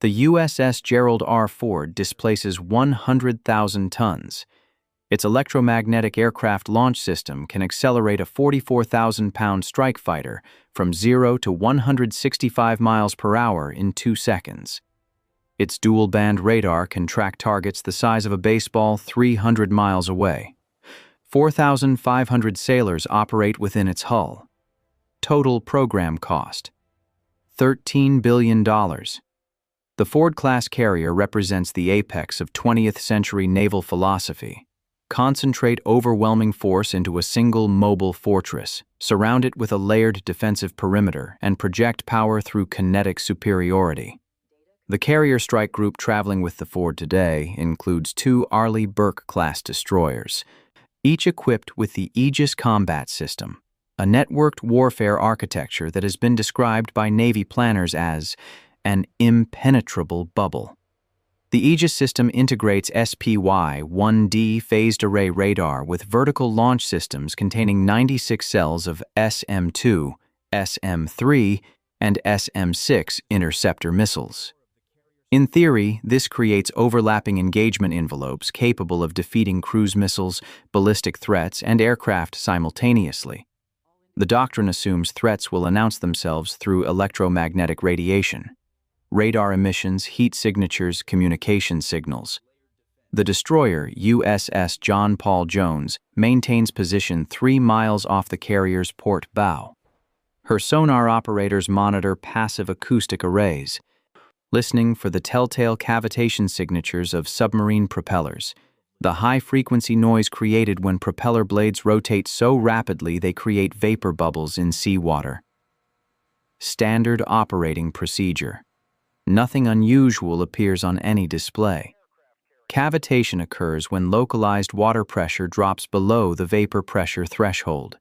The USS Gerald R. Ford displaces 100,000 tons. Its electromagnetic aircraft launch system can accelerate a 44,000-pound strike fighter from 0 to 165 miles per hour in 2 seconds. Its dual-band radar can track targets the size of a baseball 300 miles away. 4,500 sailors operate within its hull. Total program cost: $13 billion. The Ford-class carrier represents the apex of 20th-century naval philosophy. Concentrate overwhelming force into a single mobile fortress, surround it with a layered defensive perimeter, and project power through kinetic superiority. The carrier strike group traveling with the Ford today includes 2 Arleigh Burke-class destroyers, each equipped with the Aegis Combat System, a networked warfare architecture that has been described by Navy planners as an impenetrable bubble. The Aegis system integrates SPY-1D phased array radar with vertical launch systems containing 96 cells of SM-2, SM-3, and SM-6 interceptor missiles. In theory, this creates overlapping engagement envelopes capable of defeating cruise missiles, ballistic threats, and aircraft simultaneously. The doctrine assumes threats will announce themselves through electromagnetic radiation, radar emissions, heat signatures, communication signals. The destroyer, USS John Paul Jones, maintains position 3 miles off the carrier's port bow. Her sonar operators monitor passive acoustic arrays, listening for the telltale cavitation signatures of submarine propellers, the high-frequency noise created when propeller blades rotate so rapidly they create vapor bubbles in seawater. Standard operating procedure. Nothing unusual appears on any display. Cavitation occurs when localized water pressure drops below the vapor pressure threshold.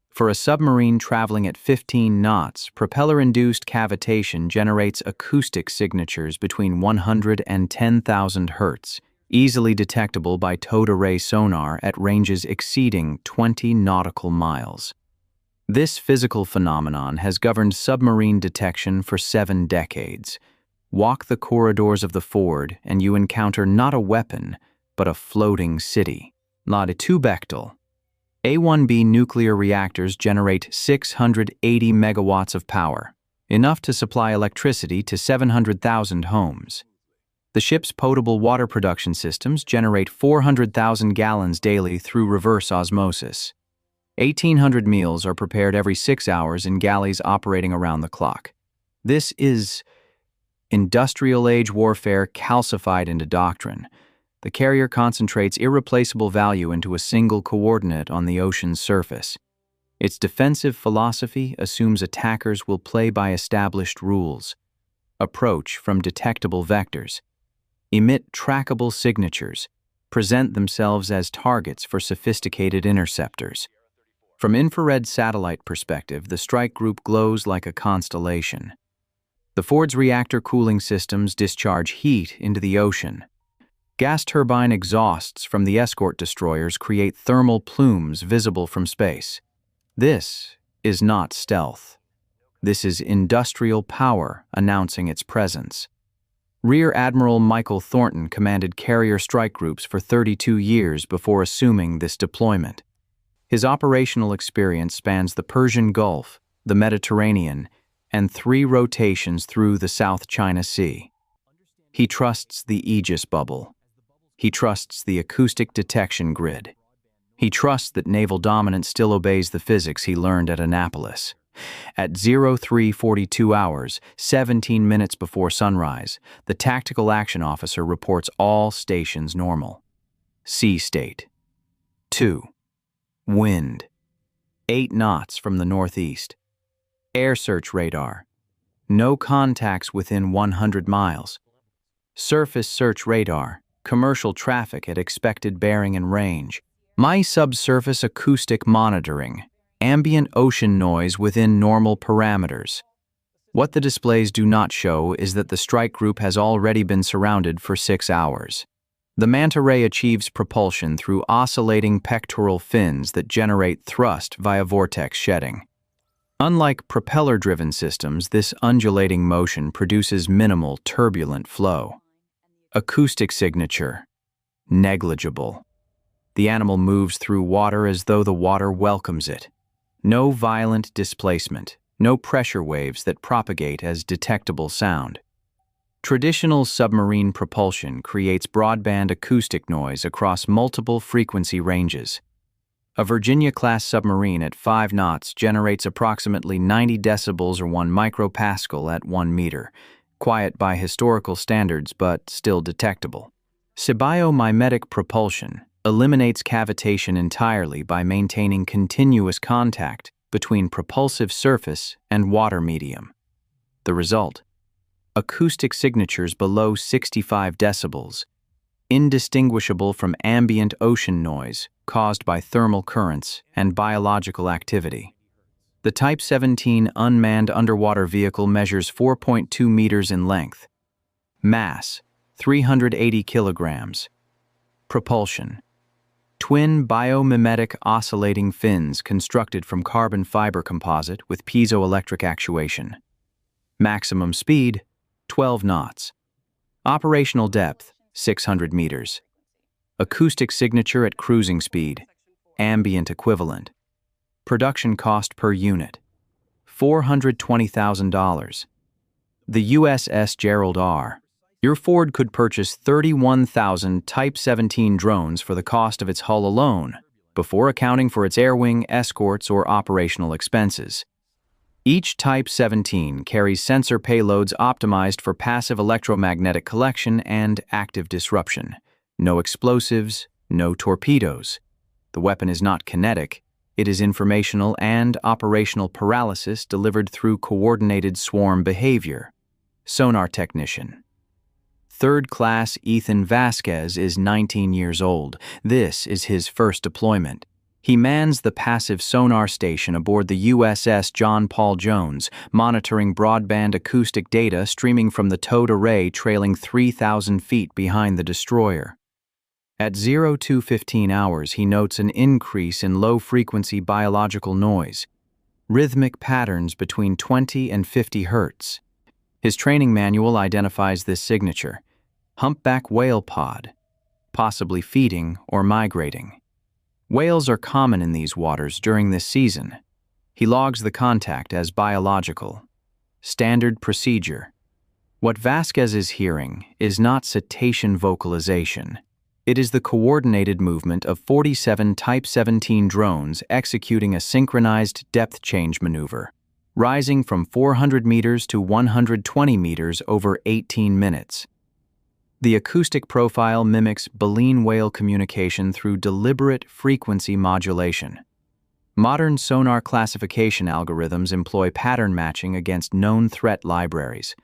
For a submarine traveling at 15 knots, propeller-induced cavitation generates acoustic signatures between 100 and 10,000 Hz, easily detectable by towed array sonar at ranges exceeding 20 nautical miles. This physical phenomenon has governed submarine detection for 7 decades. Walk the corridors of the Ford and you encounter not a weapon, but a floating city. Not a 2 Bechtel. A-1B nuclear reactors generate 680 megawatts of power, enough to supply electricity to 700,000 homes. The ship's potable water production systems generate 400,000 gallons daily through reverse osmosis. 1,800 meals are prepared every 6 hours in galleys operating around the clock. This is industrial-age warfare calcified into doctrine. The carrier concentrates irreplaceable value into a single coordinate on the ocean's surface. Its defensive philosophy assumes attackers will play by established rules, approach from detectable vectors, emit trackable signatures, present themselves as targets for sophisticated interceptors. From infrared satellite perspective, the strike group glows like a constellation. The Ford's reactor cooling systems discharge heat into the ocean. Gas turbine exhausts from the escort destroyers create thermal plumes visible from space. This is not stealth. This is industrial power announcing its presence. Rear Admiral Michael Thornton commanded carrier strike groups for 32 years before assuming this deployment. His operational experience spans the Persian Gulf, the Mediterranean, and 3 rotations through the South China Sea. He trusts the Aegis bubble. He trusts the acoustic detection grid. He trusts that naval dominance still obeys the physics he learned at Annapolis. At 0342 hours, 17 minutes before sunrise, the tactical action officer reports all stations normal. Sea state. 2. Wind. 8 knots from the northeast. Air search radar. No contacts within 100 miles. Surface search radar. Commercial traffic at expected bearing and range. My subsurface acoustic monitoring. Ambient ocean noise within normal parameters. What the displays do not show is that the strike group has already been surrounded for 6 hours. The manta ray achieves propulsion through oscillating pectoral fins that generate thrust via vortex shedding. Unlike propeller-driven systems, this undulating motion produces minimal turbulent flow. Acoustic signature: negligible. The animal moves through water as though the water welcomes it. No violent displacement, no pressure waves that propagate as detectable sound. Traditional submarine propulsion creates broadband acoustic noise across multiple frequency ranges. A Virginia-class submarine at 5 knots generates approximately 90 decibels or 1 micropascal at 1 meter, quiet by historical standards but still detectable. Bio-mimetic propulsion eliminates cavitation entirely by maintaining continuous contact between propulsive surface and water medium. The result: acoustic signatures below 65 decibels, indistinguishable from ambient ocean noise caused by thermal currents and biological activity. The Type 17 unmanned underwater vehicle measures 4.2 meters in length. Mass: 380 kilograms. Propulsion: twin bio-mimetic oscillating fins constructed from carbon fiber composite with piezoelectric actuation. Maximum speed: 12 knots. Operational depth: 600 meters. Acoustic signature at cruising speed, ambient equivalent. Production cost per unit: $420,000. The USS Gerald R. Your Ford could purchase 31,000 Type 17 drones for the cost of its hull alone, before accounting for its air wing, escorts, or operational expenses. Each Type 17 carries sensor payloads optimized for passive electromagnetic collection and active disruption. No explosives, no torpedoes. The weapon is not kinetic. It is informational and operational paralysis delivered through coordinated swarm behavior. Sonar technician. Third Class Ethan Vasquez is 19 years old. This is his first deployment. He mans the passive sonar station aboard the USS John Paul Jones, monitoring broadband acoustic data streaming from the towed array trailing 3,000 feet behind the destroyer. At 02:15 hours, he notes an increase in low-frequency biological noise, rhythmic patterns between 20 and 50 hertz. His training manual identifies this signature: humpback whale pod, possibly feeding or migrating. Whales are common in these waters during this season. He logs the contact as biological. Standard procedure. What Vasquez is hearing is not cetacean vocalization. It is the coordinated movement of 47 Type 17 drones executing a synchronized depth change maneuver, rising from 400 meters to 120 meters over 18 minutes. The acoustic profile mimics baleen whale communication through deliberate frequency modulation. Modern sonar classification algorithms employ pattern matching against known threat libraries.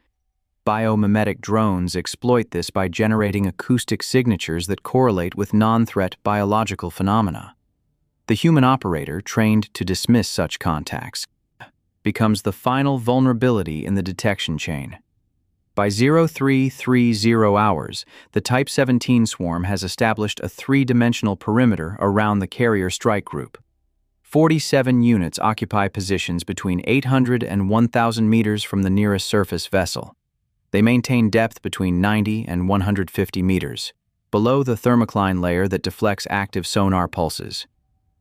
Bio-mimetic drones exploit this by generating acoustic signatures that correlate with non-threat biological phenomena. The human operator, trained to dismiss such contacts, becomes the final vulnerability in the detection chain. By 0330 hours, the Type 17 swarm has established a three-dimensional perimeter around the carrier strike group. 47 units occupy positions between 800 and 1,000 meters from the nearest surface vessel. They maintain depth between 90 and 150 meters, below the thermocline layer that deflects active sonar pulses.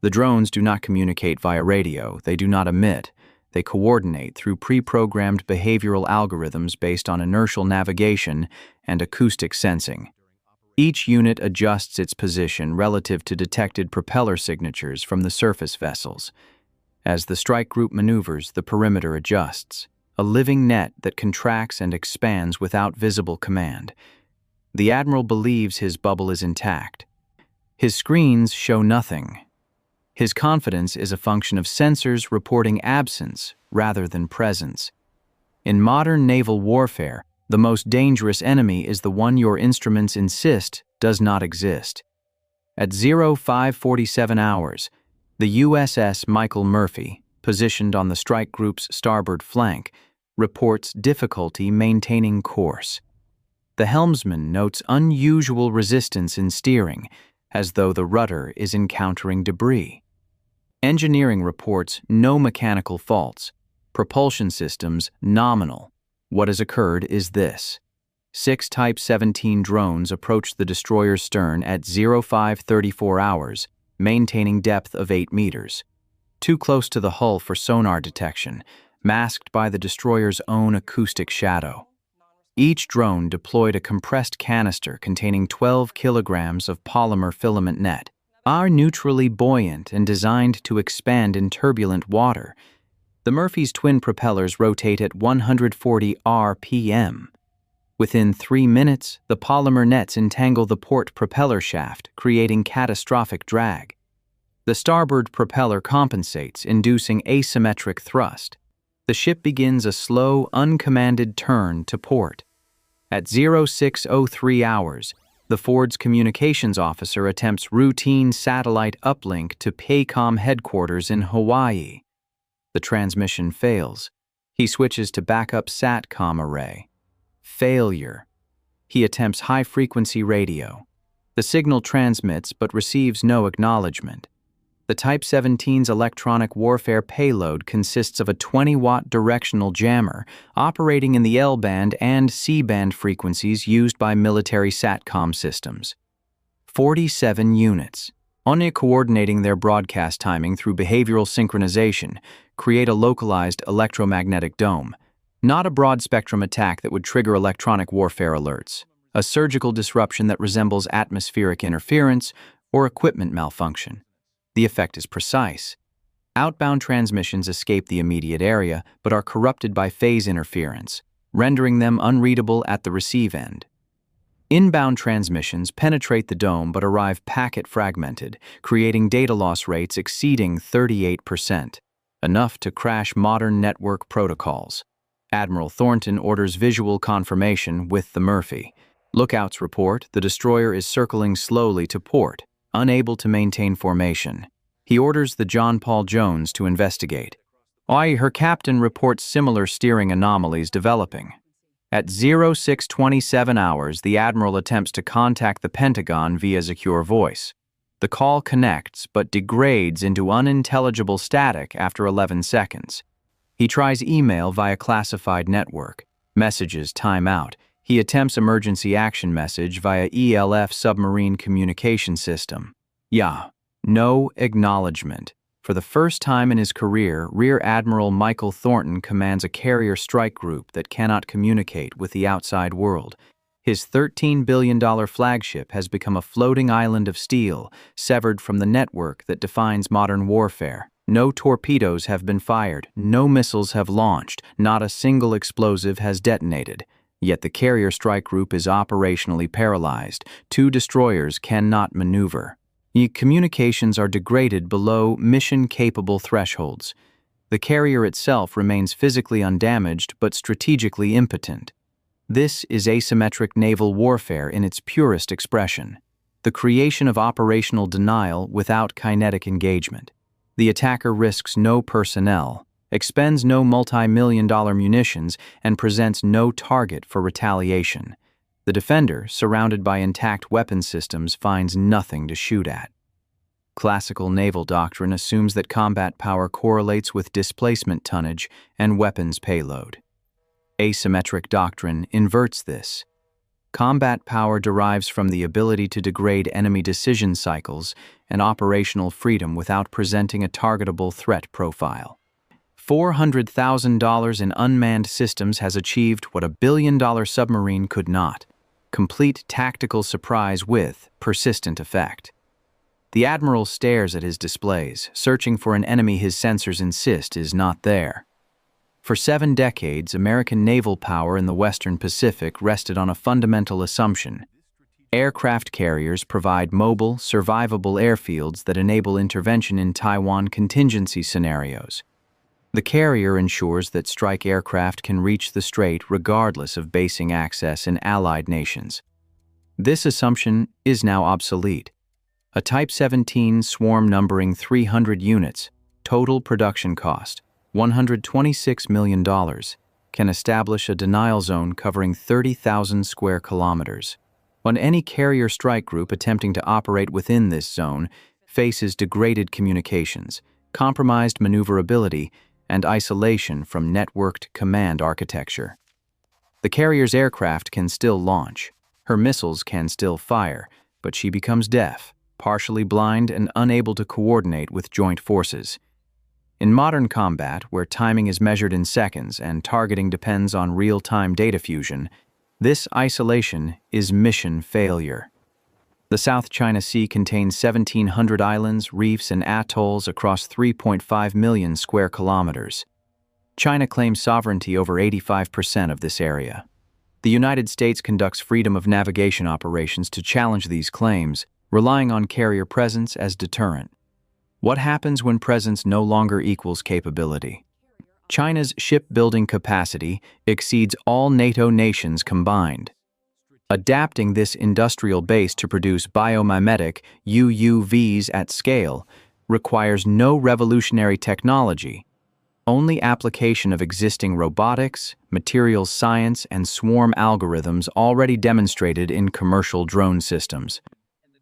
The drones do not communicate via radio. They do not emit. They coordinate through pre-programmed behavioral algorithms based on inertial navigation and acoustic sensing. Each unit adjusts its position relative to detected propeller signatures from the surface vessels. As the strike group maneuvers, the perimeter adjusts, a living net that contracts and expands without visible command. The Admiral believes his bubble is intact. His screens show nothing. His confidence is a function of sensors reporting absence rather than presence. In modern naval warfare, the most dangerous enemy is the one your instruments insist does not exist. At 0547 hours, the USS Michael Murphy, positioned on the strike group's starboard flank, reports difficulty maintaining course. The helmsman notes unusual resistance in steering, as though the rudder is encountering debris. Engineering reports no mechanical faults, Propulsion systems nominal. What has occurred is this. 6 Type 17 drones approached the destroyer's stern at 0534 hours, maintaining depth of 8 meters. Too close to the hull for sonar detection, masked by the destroyer's own acoustic shadow. Each drone deployed a compressed canister containing 12 kilograms of polymer filament net, are neutrally buoyant and designed to expand in turbulent water. The Murphy's twin propellers rotate at 140 RPM. Within 3 minutes, the polymer nets entangle the port propeller shaft, creating catastrophic drag. The starboard propeller compensates, inducing asymmetric thrust. The ship begins a slow, uncommanded turn to port. At 0603 hours, the Ford's communications officer attempts routine satellite uplink to PACOM headquarters in Hawaii. The transmission fails. He switches to backup SATCOM array. Failure. He attempts high-frequency radio. The signal transmits but receives no acknowledgement. The Type 17's electronic warfare payload consists of a 20-watt directional jammer operating in the L-band and C-band frequencies used by military SATCOM systems. 47 units. Only coordinating their broadcast timing through behavioral synchronization, create a localized electromagnetic dome. Not a broad-spectrum attack that would trigger electronic warfare alerts. A surgical disruption that resembles atmospheric interference or equipment malfunction. The effect is precise. Outbound transmissions escape the immediate area but are corrupted by phase interference, rendering them unreadable at the receive end. Inbound transmissions penetrate the dome but arrive packet fragmented, creating data loss rates exceeding 38%, enough to crash modern network protocols. Admiral Thornton orders visual confirmation with the Murphy. Lookouts report the destroyer is circling slowly to port, unable to maintain formation. He orders the John Paul Jones to investigate. Her captain reports similar steering anomalies developing. At 0627 hours, the Admiral attempts to contact the Pentagon via secure voice. The call connects but degrades into unintelligible static after 11 seconds. He tries email via classified network. Messages time out. He attempts emergency action message via ELF submarine communication system. No acknowledgement. For the first time in his career, Rear Admiral Michael Thornton commands a carrier strike group that cannot communicate with the outside world. His $13 billion flagship has become a floating island of steel, severed from the network that defines modern warfare. No torpedoes have been fired, no missiles have launched, not a single explosive has detonated. Yet the carrier strike group is operationally paralyzed. 2 destroyers cannot maneuver. Communications are degraded below mission-capable thresholds. The carrier itself remains physically undamaged but strategically impotent. This is asymmetric naval warfare in its purest expression, the creation of operational denial without kinetic engagement. The attacker risks no personnel, expends no multi-million-dollar munitions, and presents no target for retaliation. The defender, surrounded by intact weapon systems, finds nothing to shoot at. Classical naval doctrine assumes that combat power correlates with displacement tonnage and weapons payload. Asymmetric doctrine inverts this. Combat power derives from the ability to degrade enemy decision cycles and operational freedom without presenting a targetable threat profile. $400,000 in unmanned systems has achieved what a billion-dollar submarine could not. Complete tactical surprise with persistent effect. The Admiral stares at his displays, searching for an enemy his sensors insist is not there. For 7 decades, American naval power in the Western Pacific rested on a fundamental assumption. Aircraft carriers provide mobile, survivable airfields that enable intervention in Taiwan contingency scenarios. The carrier ensures that strike aircraft can reach the strait regardless of basing access in allied nations. This assumption is now obsolete. A Type 17 swarm numbering 300 units, total production cost $126 million, can establish a denial zone covering 30,000 square kilometers. When any carrier strike group attempting to operate within this zone faces degraded communications, compromised maneuverability, and isolation from networked command architecture. The carrier's aircraft can still launch. Her missiles can still fire, but she becomes deaf, partially blind, and unable to coordinate with joint forces. In modern combat, where timing is measured in seconds and targeting depends on real-time data fusion, this isolation is mission failure. The South China Sea contains 1,700 islands, reefs, and atolls across 3.5 million square kilometers. China claims sovereignty over 85% of this area. The United States conducts freedom of navigation operations to challenge these claims, relying on carrier presence as deterrent. What happens when presence no longer equals capability? China's shipbuilding capacity exceeds all NATO nations combined. Adapting this industrial base to produce bio-mimetic UUVs at scale requires no revolutionary technology, only application of existing robotics, materials science, and swarm algorithms already demonstrated in commercial drone systems.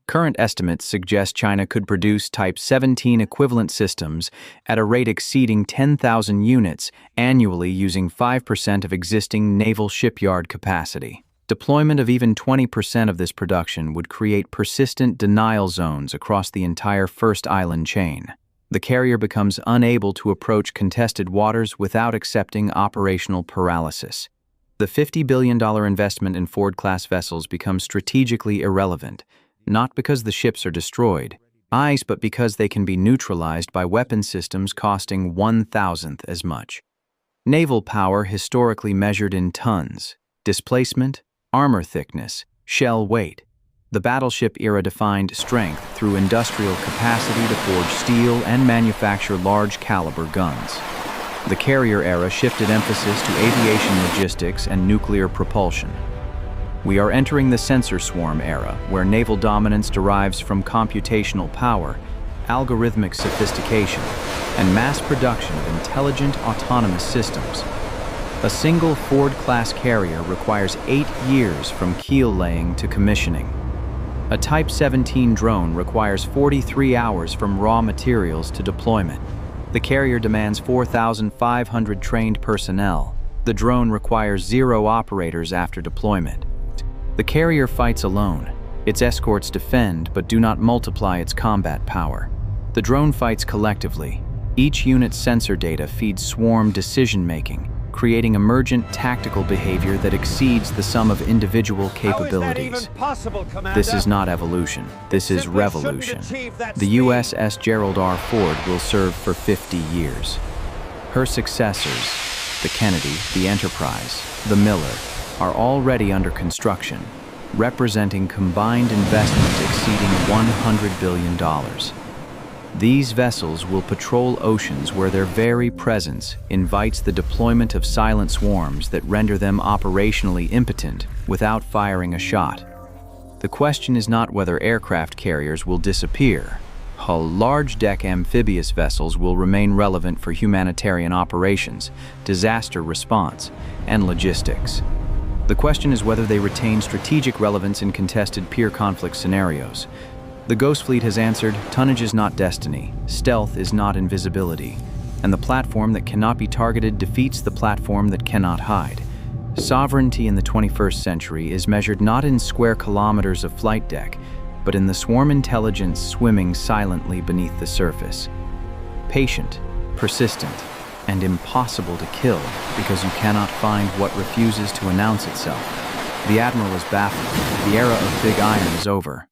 Current estimates suggest China could produce Type 17 equivalent systems at a rate exceeding 10,000 units annually using 5% of existing naval shipyard capacity. Deployment of even 20% of this production would create persistent denial zones across the entire first island chain. The carrier becomes unable to approach contested waters without accepting operational paralysis. The $50 billion investment in Ford-class vessels becomes strategically irrelevant, not because the ships are destroyed, but because they can be neutralized by weapon systems costing 1,000th as much. Naval power historically measured in tons, displacement, armor thickness, shell weight. The battleship era defined strength through industrial capacity to forge steel and manufacture large-caliber guns. The carrier era shifted emphasis to aviation logistics and nuclear propulsion. We are entering the sensor swarm era, where naval dominance derives from computational power, algorithmic sophistication, and mass production of intelligent autonomous systems. A single Ford-class carrier requires 8 years from keel laying to commissioning. A Type 17 drone requires 43 hours from raw materials to deployment. The carrier demands 4,500 trained personnel. The drone requires 0 operators after deployment. The carrier fights alone. Its escorts defend but do not multiply its combat power. The drone fights collectively. Each unit's sensor data feeds swarm decision-making, creating emergent tactical behavior that exceeds the sum of individual capabilities. How is that even possible, Commander? This is not evolution. This is revolution. The USS Gerald R. Ford will serve for 50 years. Her successors, the Kennedy, the Enterprise, the Miller, are already under construction, representing combined investment exceeding $100 billion. These vessels will patrol oceans where their very presence invites the deployment of silent swarms that render them operationally impotent without firing a shot. The question is not whether aircraft carriers will disappear. Hull large-deck amphibious vessels will remain relevant for humanitarian operations, disaster response, and logistics. The question is whether they retain strategic relevance in contested peer conflict scenarios. The Ghostfleet has answered, tonnage is not destiny, stealth is not invisibility, and the platform that cannot be targeted defeats the platform that cannot hide. Sovereignty in the 21st century is measured not in square kilometers of flight deck, but in the swarm intelligence swimming silently beneath the surface. Patient, persistent, and impossible to kill because you cannot find what refuses to announce itself. The Admiral is baffled. The era of Big Iron is over.